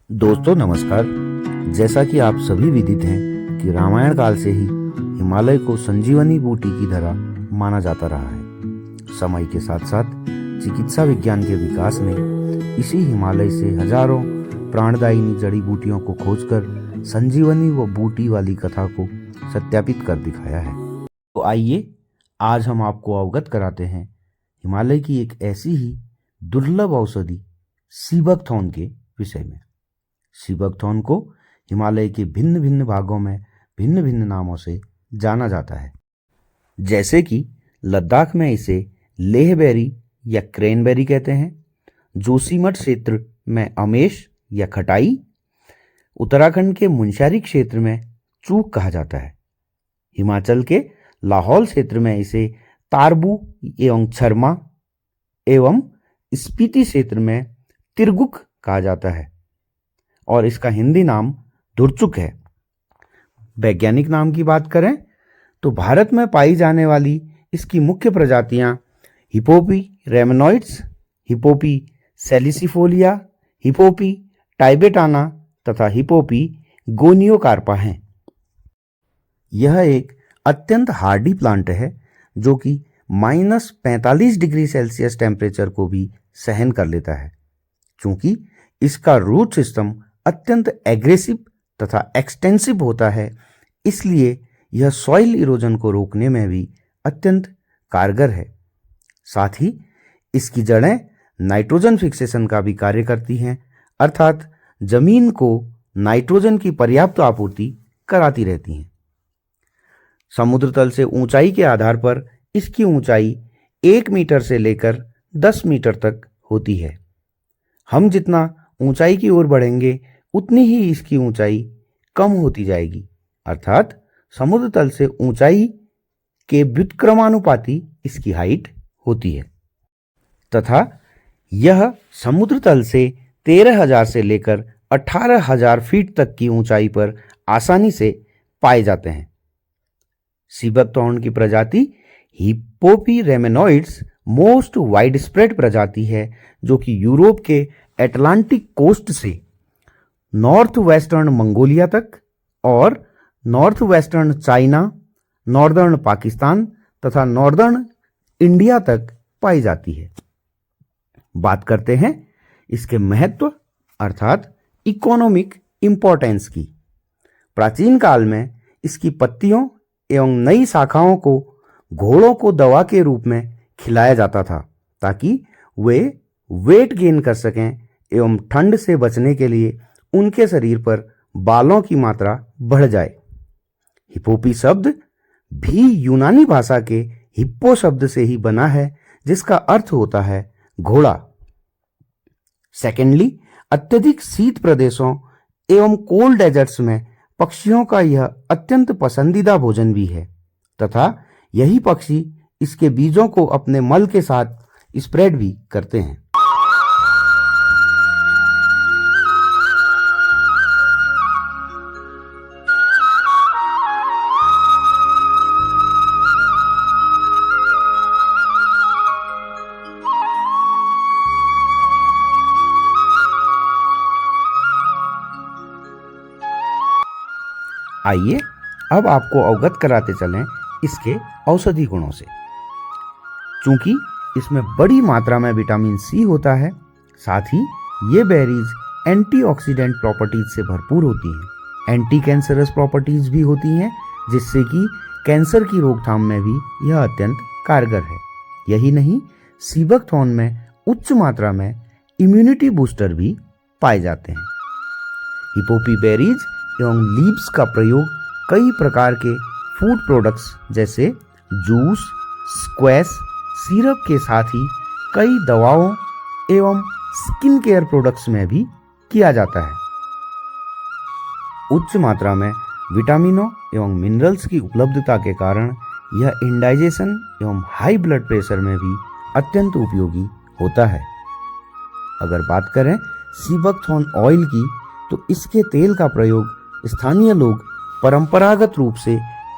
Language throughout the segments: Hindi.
दोस्तों नमस्कार। जैसा कि आप सभी विदित हैं कि रामायण काल से ही हिमालय को संजीवनी बूटी की तरह माना जाता रहा है। समय के साथ साथ चिकित्सा विज्ञान के विकास ने इसी हिमालय से हजारों प्राणदायिनी जड़ी बूटियों को खोजकर संजीवनी व बूटी वाली कथा को सत्यापित कर दिखाया है। तो आइए आज हम आपको अवगत कराते हैं हिमालय की एक ऐसी ही दुर्लभ औषधि सीबकथॉर्न के विषय में। सीबकथॉर्न को हिमालय के भिन्न भिन्न भागों में भिन्न भिन्न नामों से जाना जाता है, जैसे कि लद्दाख में इसे लेहबेरी या क्रेनबेरी कहते हैं, जोशीमठ क्षेत्र में अमेश या खटाई, उत्तराखंड के मुनस्यारी क्षेत्र में चूक कहा जाता है, हिमाचल के लाहौल क्षेत्र में इसे तारबू एवं छरमा एवं स्पीति क्षेत्र में तिरगुक कहा जाता है और इसका हिंदी नाम धुरचुक है। वैज्ञानिक नाम की बात करें तो भारत में पाई जाने वाली इसकी मुख्य प्रजातियां हिपोपी रेमनॉइड्स, हिपोपी सेलिसिफोलिया, हिपोपी टाइबेटाना तथा हिपोपी गोनियोकार्पा हैं। यह एक अत्यंत हार्डी प्लांट है जो कि -45 डिग्री सेल्सियस टेम्परेचर को भी सहन कर लेता है। चूंकि इसका रूट सिस्टम अत्यंत एग्रेसिव तथा एक्सटेंसिव होता है, इसलिए यह सॉइल इरोजन को रोकने में भी अत्यंत कारगर है। साथ ही इसकी जड़ें नाइट्रोजन फिक्सेशन का भी कार्य करती हैं, अर्थात जमीन को नाइट्रोजन की पर्याप्त आपूर्ति कराती रहती हैं। समुद्र तल से ऊंचाई के आधार पर इसकी ऊंचाई 1 मीटर से लेकर 10 मीटर तक होती है। हम जितना ऊंचाई की ओर बढ़ेंगे उतनी ही इसकी ऊंचाई कम होती जाएगी, अर्थात समुद्र तल से ऊंचाई के व्युत्क्रमानुपाती इसकी हाइट होती है तथा यह समुद्र तल से 13,000 से लेकर 18,000 फीट तक की ऊंचाई पर आसानी से पाए जाते हैं। सीबकथॉर्न की प्रजाति हिपोपी रेमेनॉइड्स मोस्ट वाइड स्प्रेड प्रजाति है, जो कि यूरोप के अटलांटिक कोस्ट से नॉर्थ वेस्टर्न मंगोलिया तक और north western China, northern Pakistan तथा नॉर्दर्न इंडिया तक पाई जाती है। बात करते हैं इसके महत्व अर्थात इकोनॉमिक इंपॉर्टेंस की। प्राचीन काल में इसकी पत्तियों एवं नई शाखाओं को घोड़ों को दवा के रूप में खिलाया जाता था ताकि वे वेट गेन कर सकें एवं ठंड से बचने के लिए उनके शरीर पर बालों की मात्रा बढ़ जाए। हिपोपी शब्द भी यूनानी भाषा के हिप्पो शब्द से ही बना है, जिसका अर्थ होता है घोड़ा। सेकेंडली, अत्यधिक शीत प्रदेशों एवं कोल्ड डेजर्ट्स में पक्षियों का यह अत्यंत पसंदीदा भोजन भी है तथा यही पक्षी इसके बीजों को अपने मल के साथ स्प्रेड भी करते हैं। आइए अब आपको अवगत कराते चलें इसके औषधि गुणों से। चूंकि इसमें बड़ी मात्रा में विटामिन सी होता है, साथ ही ये बेरीज एंटीऑक्सीडेंट प्रॉपर्टीज से भरपूर होती हैं। एंटी कैंसरस प्रॉपर्टीज भी होती हैं, जिससे कि कैंसर की रोकथाम में भी यह अत्यंत कारगर है। यही नहीं, सीबकथॉर्न में उच्च मात्रा में इम्यूनिटी बूस्टर भी पाए जाते हैं। हिपोपी बेरीज एवं लीव्स का प्रयोग कई प्रकार के फूड प्रोडक्ट्स जैसे जूस, स्क्वैश, सिरप के साथ ही कई दवाओं एवं स्किन केयर प्रोडक्ट्स में भी किया जाता है। उच्च मात्रा में विटामिनों एवं मिनरल्स की उपलब्धता के कारण यह इंडाइजेशन एवं हाई ब्लड प्रेशर में भी अत्यंत उपयोगी होता है। अगर बात करें सीबकथॉर्न ऑयल की, तो इसके तेल का प्रयोग स्थानीय लोग परंपरागत रूप से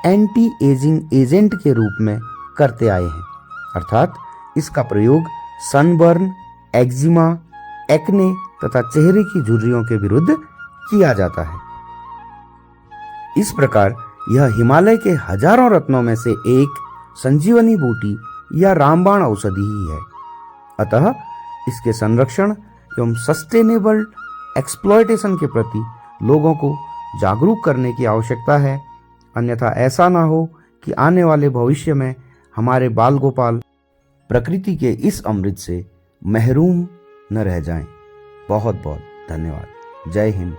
एंटी एजिंग एजेंट के रूप में करते आए हैं, अर्थात इसका प्रयोग सनबर्न, एक्जिमा, एक्ने तथा चेहरे की झुर्रियों के विरुद्ध किया जाता है। इस प्रकार यह हिमालय के हजारों रत्नों में से एक संजीवनी बूटी या रामबाण औषधि ही है। अतः इसके संरक्षण एवं सस्टेनेबल एक्सप्लॉयटेशन के प्रति लोगों को जागरूक करने की आवश्यकता है, अन्यथा ऐसा ना हो कि आने वाले भविष्य में हमारे बाल गोपाल प्रकृति के इस अमृत से महरूम न रह जाएं। बहुत बहुत धन्यवाद। जय हिंद।